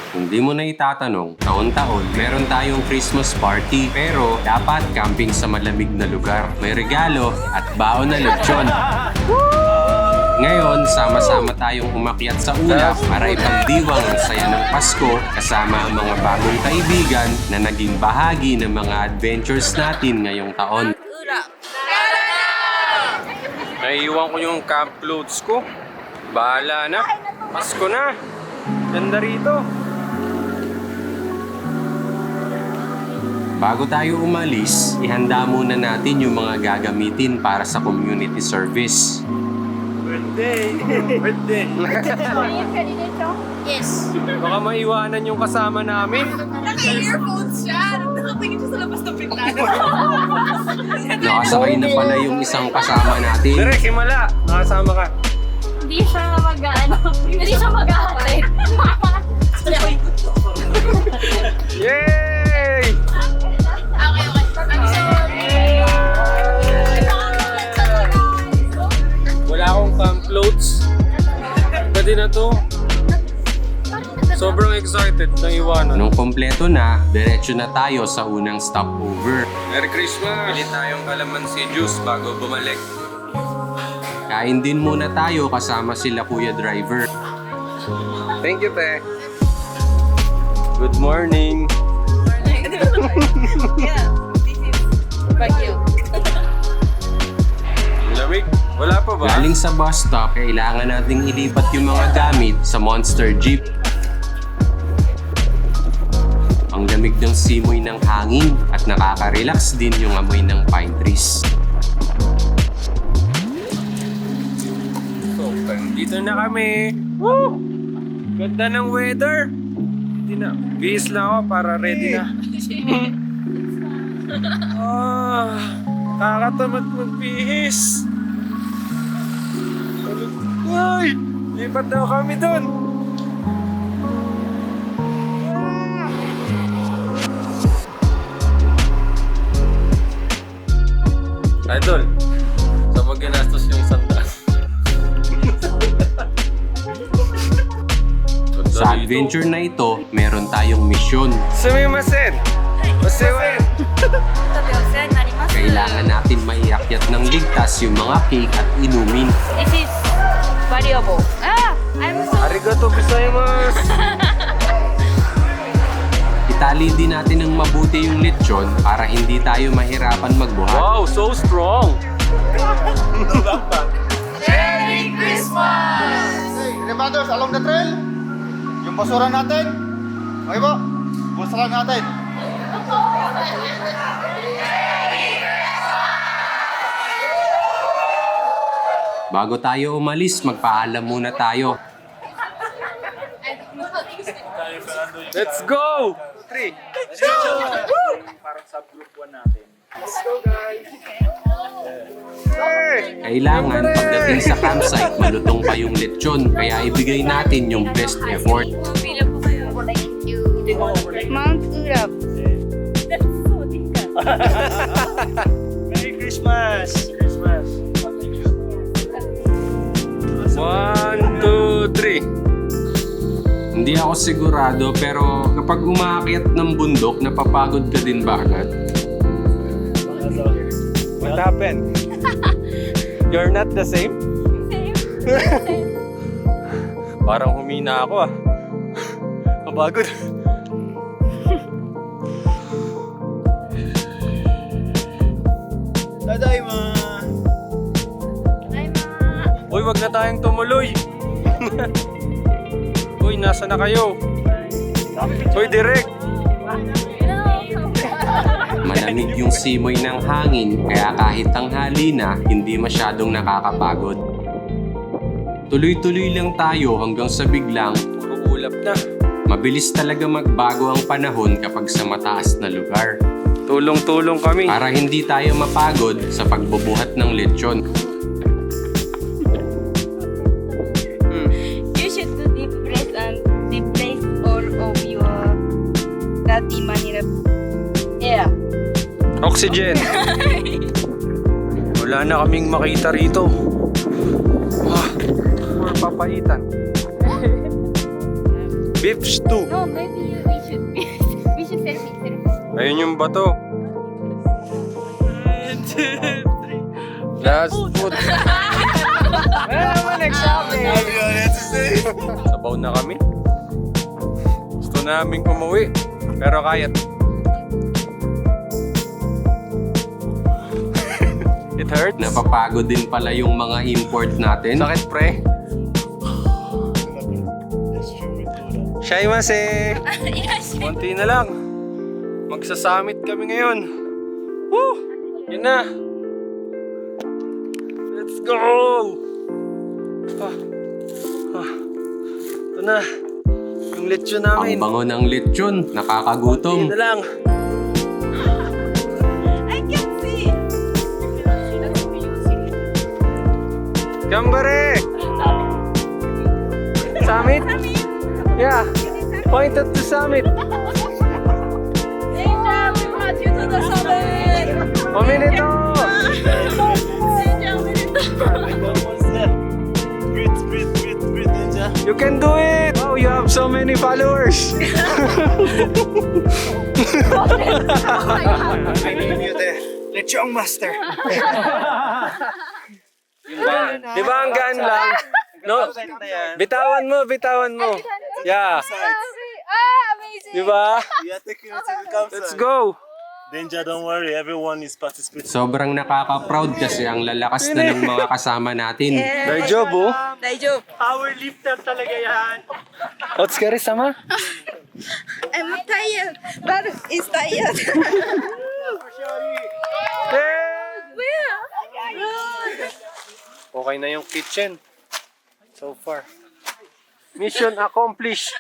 Kung di mo na itatanong, taon-taon, meron tayong Christmas party. Pero dapat camping sa malamig na lugar. May regalo at baon na lechon. Ngayon, sama-sama tayong umakyat sa ulap para ipagdiwang ang saya ng Pasko kasama ang mga bagong kaibigan na naging bahagi ng mga adventures natin ngayong taon. Naiiwan ko yung camp clothes ko. Bahala na. Pasko na. Ganda rito. Bago tayo umalis, ihanda muna natin yung mga gagamitin para sa community service. Birthday! Birthday! Yes. Baka maiwanan yung kasama namin. Naka-earphones siya. Nakatingin siya sa labas ng pintana. Nakasakay na pala yung isang kasama natin. Direk, himala. Nakasama ka. Hindi siya hindi siya mag-ahatid. Yay! Okay. I'm sorry. Wala akong camp clothes. Pwede na to. Sobrang excited na iwanan. Nung kompleto na, diretso na tayo sa unang stopover. Merry Christmas! Pili tayong kalamansi juice bago bumalik. Kain din muna tayo kasama sila Kuya Driver. Thank you, te. Good morning. Thank you. Lamig. Wala pa ba? Galing sa bus stop, kailangan nating ilipat yung mga gamit sa Monster Jeep. Ang lamig ng simoy ng hangin at nakaka-relax din yung amoy ng pine trees. So, dito na kami. Woo! Ganda ng weather. Hindi na. Bihis lang ako para ready na. Kakatamad magbihis. Ay! Lipat daw kami doon. Idol, sa mag-ginastos yung sanda. Sa adventure na ito, meron tayong misyon. Sumimasen! Masewen! Kailangan natin maiakyat ng ligtas yung mga cake at inumin. This is variable. I'm so... Arigato gozaimasu! Itali din natin ng mabuti yung lechon para hindi tayo mahirapan magbuhat. Wow, so strong! Merry Christmas! Hey, reminders along the trail. Yung basura natin. Okay po? Basura natin. Bago tayo umalis, magpaalam muna tayo. Let's go! 3! Let's go! Parang subgroup 1 natin. Let's go, guys! Kailangan pagdating sa campsite, malutong pa yung lechon. Kaya ibigay natin yung best effort. Thank you. Mount Urap. Merry Christmas! Christmas! 1, 2, 3. Hindi ako sigurado pero kapag umaakyat ng bundok, napapagod ka din ba agad? What happened? You're not the same? Parang humina ako ah. Mapagod. Tadaima! Uy, wag na tayong tumuloy. Uy, nasa na kayo? Uy, direct. Malamig yung simoy ng hangin, kaya kahit tanghali na, hindi masyadong nakakapagod. Tuloy-tuloy lang tayo hanggang sa biglang puro ulap na. Mabilis talaga magbago ang panahon kapag sa mataas na lugar. Tulong-tulong kami para hindi tayo mapagod sa pagbubuhat ng lechon. You should do deep breath and replace all of your dirty money. Yeah. Oxygen! Wala na kaming makita rito. Or papaitan. Beef stew. No, maybe we should say pizza. Ayun yung bato. Last food. Sabaw na kami. Gusto namin umuwi. Pero kaya. It hurts. Napapagod din pala yung mga import natin. Sakit pre. Shaimase! Konti na lang. Magsasamit kami ngayon. Woo! Yun na. Let's go! Ito na. Yung lechon namin. Ang bango ng lechon. Nakakagutom. Konti na lang. I can see. Gambare! Summit? Yeah. Point at the summit. Deja, we brought you to the summit. Paminito! Deja, Breathe, Ninja. You can do it! Oh, you have so many followers! I name you the Lechong Master. Di ba ang gaan lang? No? Bitawan mo. Yeah. Amazing. Di ba? We are taking you to the campsite. Let's go! Danger, don't worry. Everyone is participating. Sobrang nakaka-proud kasi ang lalakas na ng mga kasama natin. Daijou, oh. Daijou. Power lifter talaga yan. Otsukare sama? I'm tired. But it's tired. Okay na yung kitchen. So far. Mission accomplished.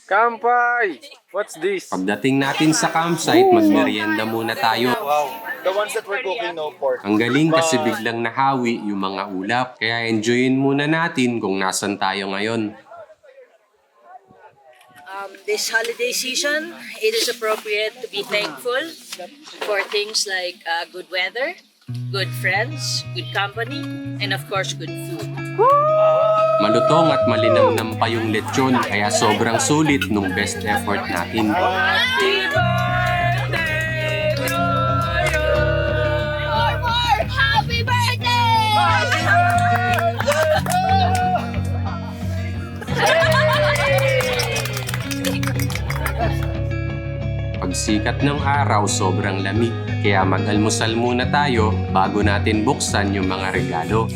Kampay! What's this? Pagdating natin sa campsite, magmerienda muna tayo. Wow. The ones that we're cooking, no pork. Ang galing kasi biglang nahawi yung mga ulap. Kaya enjoyin muna natin kung nasan tayo ngayon. This holiday season, it is appropriate to be thankful for things like good weather, good friends, good company, and of course, good food. Malutong at malinamnam pa yung lechon, kaya sobrang sulit nung best effort natin. Happy birthday! Pagsikat ng araw, sobrang lamig. Kaya mag-almusal muna tayo bago natin buksan yung mga regalo.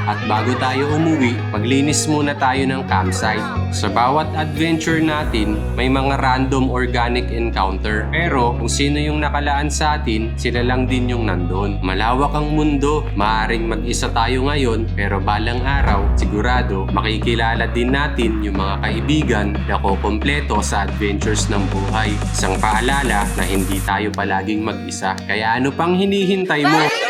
At bago tayo umuwi, maglinis muna tayo ng campsite. Sa bawat adventure natin, may mga random organic encounter. Pero kung sino yung nakalaan sa atin, sila lang din yung nandun. Malawak ang mundo, maaaring mag-isa tayo ngayon, pero balang araw, sigurado, makikilala din natin yung mga kaibigan na kukumpleto sa adventures ng buhay. Isang paalala na hindi tayo palaging mag-isa. Kaya ano pang hinihintay mo?